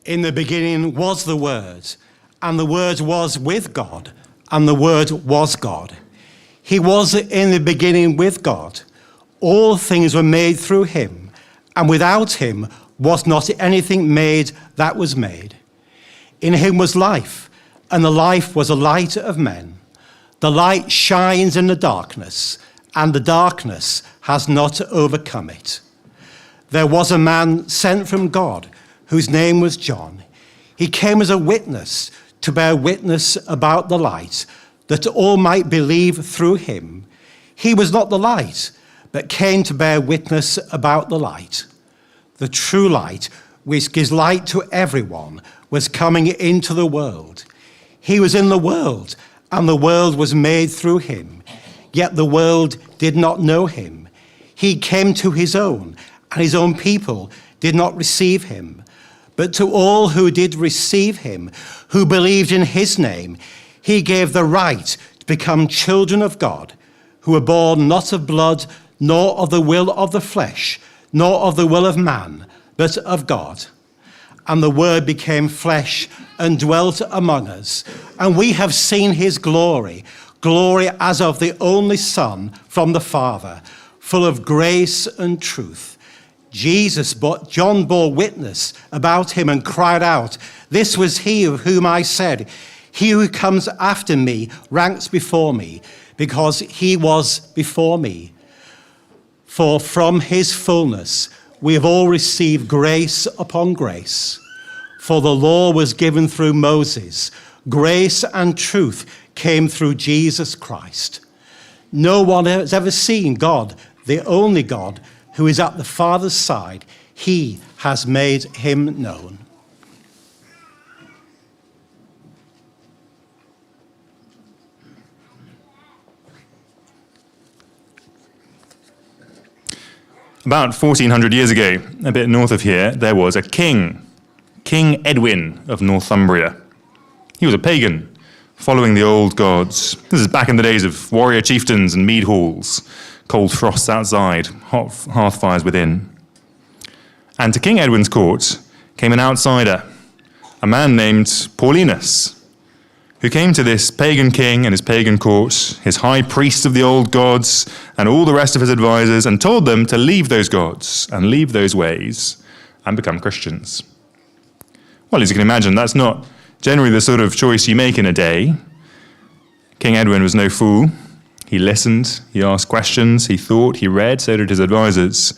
In the beginning was the Word, and the Word was with God, and the Word was God. He was in the beginning with God. All things were made through him, and without him was not anything made that was made. In him was life, and the life was the light of men. The light shines in the darkness, and the darkness has not overcome it. There was a man sent from God, whose name was John. He came as a witness to bear witness about the light, that all might believe through him. He was not the light, but came to bear witness about the light. The true light, which gives light to everyone, was coming into the world. He was in the world, and the world was made through him. Yet the world did not know him. He came to his own, and his own people did not receive him. But to all who did receive him, who believed in his name, he gave the right to become children of God, who were born not of blood, nor of the will of the flesh, nor of the will of man, but of God. And the Word became flesh and dwelt among us, and we have seen his glory, glory as of the only Son from the Father, full of grace and truth. John bore witness about him and cried out, "This was he of whom I said, he who comes after me ranks before me, because he was before me." For from his fullness we have all received grace upon grace. For the law was given through Moses. Grace and truth came through Jesus Christ. No one has ever seen God, the only God, who is at the Father's side. He has made him known. About 1400 years ago, a bit north of here, there was a king, King Edwin of Northumbria. He was a pagan, following the old gods. This is back in the days of warrior chieftains and mead halls, cold frosts outside, hot hearth fires within. And to King Edwin's court came an outsider, a man named Paulinus, who came to this pagan king and his pagan court, his high priest of the old gods, and all the rest of his advisors, and told them to leave those gods and leave those ways and become Christians. Well, as you can imagine, that's not generally the sort of choice you make in a day. King Edwin was no fool. He listened, he asked questions, he thought, he read, so did his advisors.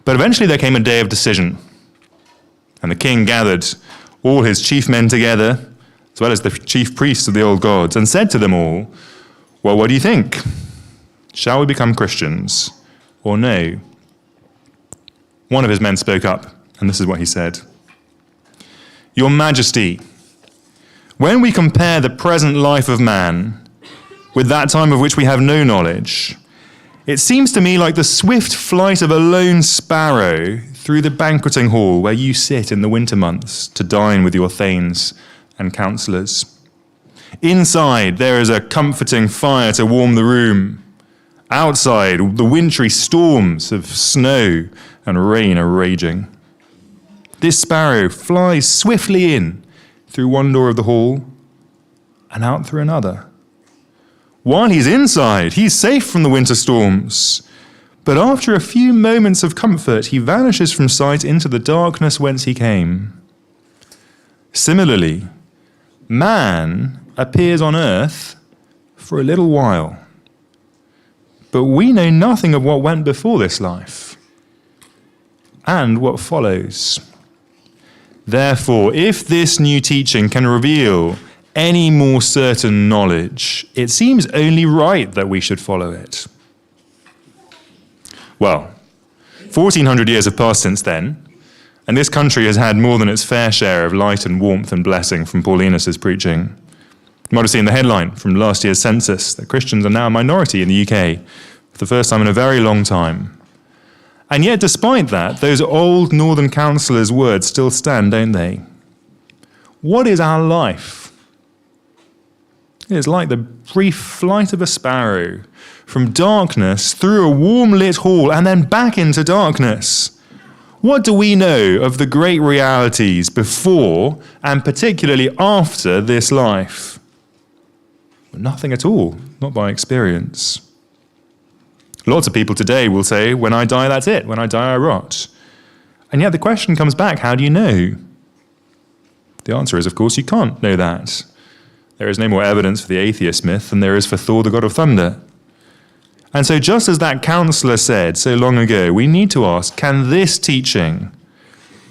But eventually there came a day of decision, and the king gathered all his chief men together, as well as the chief priests of the old gods, and said to them all, "Well, what do you think? Shall we become Christians or no?" One of his men spoke up, and this is what he said. "Your Majesty, when we compare the present life of man with that time of which we have no knowledge, it seems to me like the swift flight of a lone sparrow through the banqueting hall where you sit in the winter months to dine with your thanes and councillors. Inside, there is a comforting fire to warm the room. Outside, the wintry storms of snow and rain are raging. This sparrow flies swiftly in through one door of the hall and out through another. While he's inside, he's safe from the winter storms. But after a few moments of comfort, he vanishes from sight into the darkness whence he came. Similarly, man appears on earth for a little while, but we know nothing of what went before this life and what follows. Therefore, if this new teaching can reveal any more certain knowledge, it seems only right that we should follow it." Well, 1400 years have passed since then, and this country has had more than its fair share of light and warmth and blessing from Paulinus' preaching. You might have seen the headline from last year's census that Christians are now a minority in the UK for the first time in a very long time. And yet, despite that, those old Northern councillors' words still stand, don't they? What is our life? It is like the brief flight of a sparrow from darkness through a warm lit hall and then back into darkness. What do we know of the great realities before and particularly after this life? Nothing at all, not by experience. Lots of people today will say, when I die, that's it. When I die, I rot. And yet the question comes back, how do you know? The answer is, of course, you can't know that. There is no more evidence for the atheist myth than there is for Thor, the god of thunder. And so just as that counselor said so long ago, we need to ask, can this teaching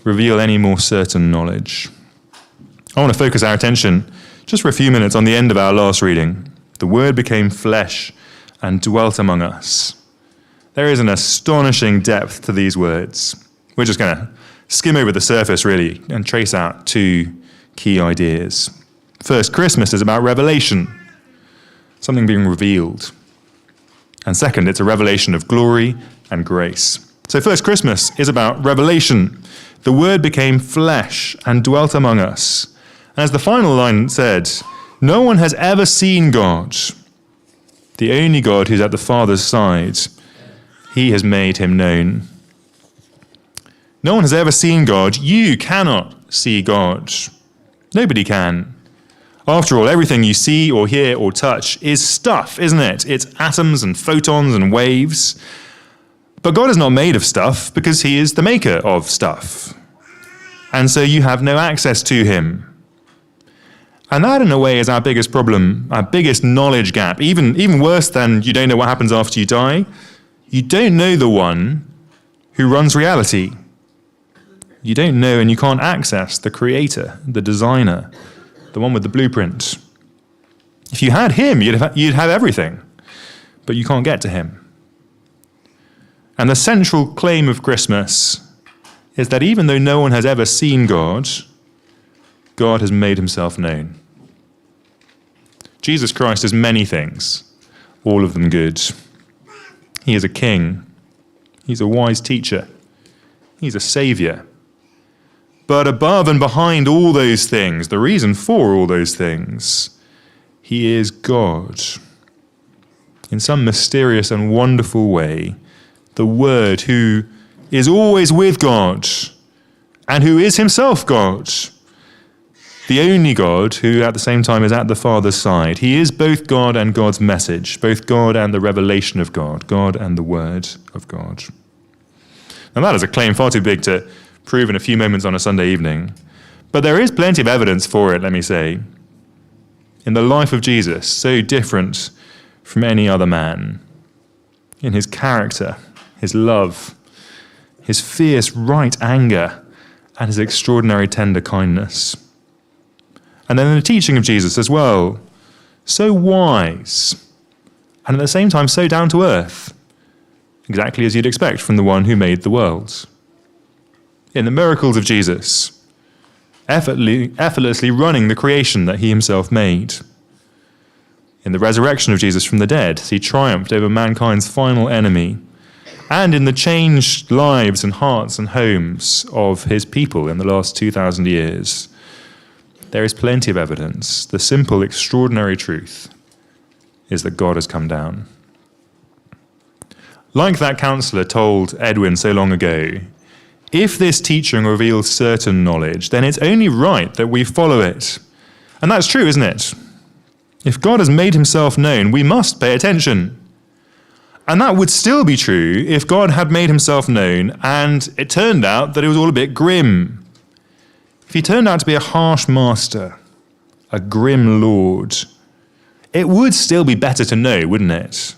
reveal any more certain knowledge? I want to focus our attention just for a few minutes on the end of our last reading. The Word became flesh and dwelt among us. There is an astonishing depth to these words. We're just going to skim over the surface, really, and trace out two key ideas. First, Christmas is about revelation, something being revealed. And second, it's a revelation of glory and grace. So first, Christmas is about revelation. The Word became flesh and dwelt among us. And as the final line said, no one has ever seen God, the only God who's at the Father's side. He has made him known. No one has ever seen God. You cannot see God. Nobody can. After all, everything you see or hear or touch is stuff, isn't it? It's atoms and photons and waves. But God is not made of stuff because he is the maker of stuff. And so you have no access to him. And that, in a way, is our biggest problem, our biggest knowledge gap. Even worse than you don't know what happens after you die, you don't know the one who runs reality. You don't know and you can't access the creator, the designer, the one with the blueprint. If you had him, you'd have everything, but you can't get to him. And the central claim of Christmas is that even though no one has ever seen God, God has made himself known. Jesus Christ is many things, all of them good. He is a king. He's a wise teacher. He's a savior. But above and behind all those things, the reason for all those things, he is God. In some mysterious and wonderful way, the Word who is always with God and who is himself God. The only God who at the same time is at the Father's side. He is both God and God's message, both God and the revelation of God, God and the Word of God. Now that is a claim far too big to prove in a few moments on a Sunday evening, but there is plenty of evidence for it, let me say. In the life of Jesus, so different from any other man, in his character, his love, his fierce right anger, and his extraordinary tender kindness. And then in the teaching of Jesus as well, so wise, and at the same time so down to earth, exactly as you'd expect from the one who made the world. In the miracles of Jesus, effortlessly running the creation that he himself made. In the resurrection of Jesus from the dead, as he triumphed over mankind's final enemy, and in the changed lives and hearts and homes of his people in the last 2,000 years, there is plenty of evidence. The simple, extraordinary truth is that God has come down. Like that counselor told Edwin so long ago, if this teaching reveals certain knowledge, then it's only right that we follow it. And that's true, isn't it? If God has made himself known, we must pay attention. And that would still be true if God had made himself known and it turned out that it was all a bit grim. If he turned out to be a harsh master, a grim lord, it would still be better to know, wouldn't it?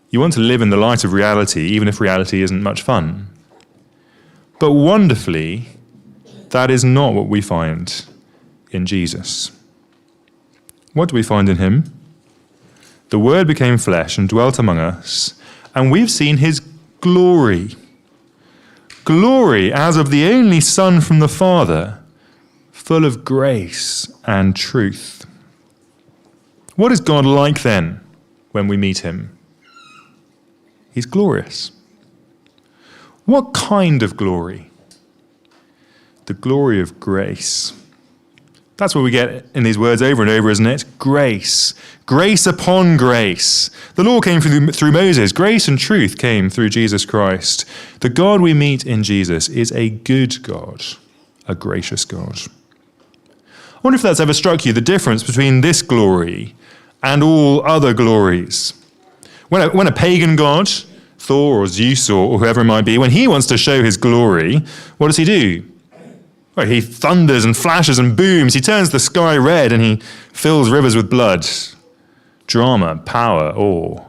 You want to live in the light of reality, even if reality isn't much fun. But wonderfully, that is not what we find in Jesus. What do we find in him? The Word became flesh and dwelt among us, and we've seen his glory. Glory as of the only Son from the Father, full of grace and truth. What is God like then when we meet him? He's glorious. What kind of glory? The glory of grace. That's what we get in these words over and over, isn't it? Grace. Grace upon grace. The law came through Moses. Grace and truth came through Jesus Christ. The God we meet in Jesus is a good God, a gracious God. I wonder if that's ever struck you, the difference between this glory and all other glories. When a pagan god, Thor or Zeus or whoever it might be, when he wants to show his glory, what does he do? Well, he thunders and flashes and booms. He turns the sky red and he fills rivers with blood. Drama, power, awe.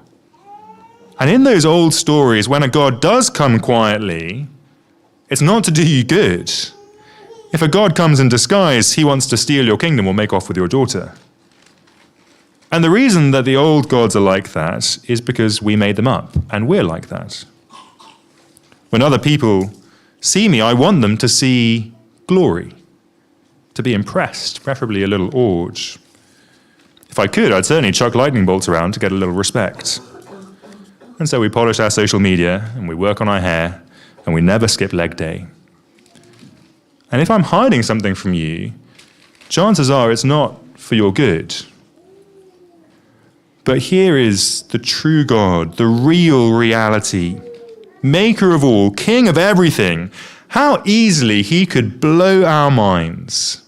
And in those old stories, when a god does come quietly, it's not to do you good. If a god comes in disguise, he wants to steal your kingdom or make off with your daughter. And the reason that the old gods are like that is because we made them up, and we're like that. When other people see me, I want them to see glory, to be impressed, preferably a little awed. If I could, I'd certainly chuck lightning bolts around to get a little respect. And so we polish our social media, and we work on our hair, and we never skip leg day. And if I'm hiding something from you, chances are it's not for your good. But here is the true God, the real reality, maker of all, king of everything. How easily he could blow our minds.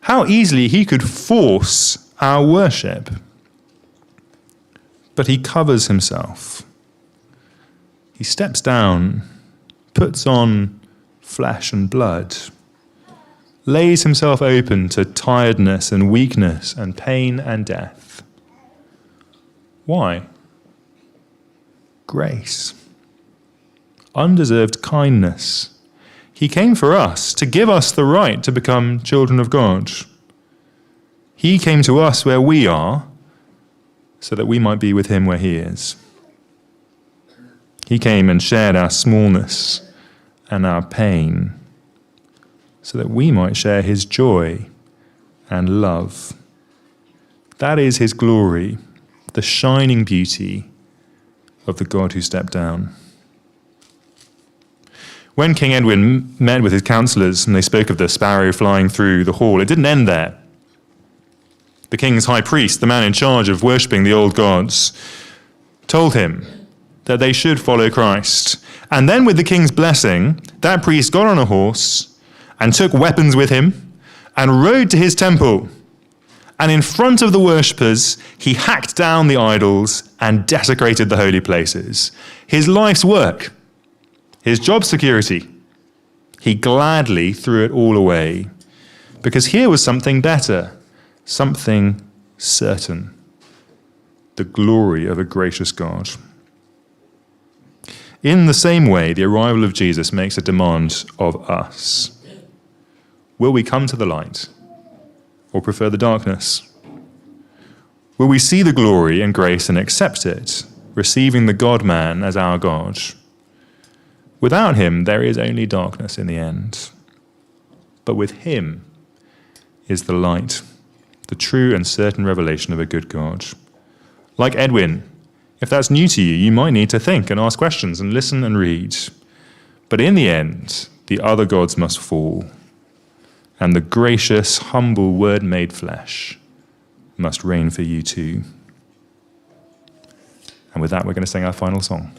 How easily he could force our worship. But he covers himself. He steps down, puts on flesh and blood, lays himself open to tiredness and weakness and pain and death. Why? Grace. Undeserved kindness. He came for us, to give us the right to become children of God. He came to us where we are, so that we might be with him where he is. He came and shared our smallness and our pain, so that we might share his joy and love. That is his glory, the shining beauty of the God who stepped down. When King Edwin met with his councillors and they spoke of the sparrow flying through the hall, it didn't end there. The king's high priest, the man in charge of worshipping the old gods, told him that they should follow Christ. And then with the king's blessing, that priest got on a horse and took weapons with him and rode to his temple. And in front of the worshippers, he hacked down the idols and desecrated the holy places. His life's work, his job security, he gladly threw it all away. Because here was something better, something certain, the glory of a gracious God. In the same way, the arrival of Jesus makes a demand of us. Will we come to the light or prefer the darkness? Will we see the glory and grace and accept it, receiving the God-man as our God? Without him, there is only darkness in the end. But with him is the light, the true and certain revelation of a good God. Like Edwin, if that's new to you, you might need to think and ask questions and listen and read. But in the end, the other gods must fall, and the gracious, humble Word made flesh must reign for you too. And with that, we're going to sing our final song.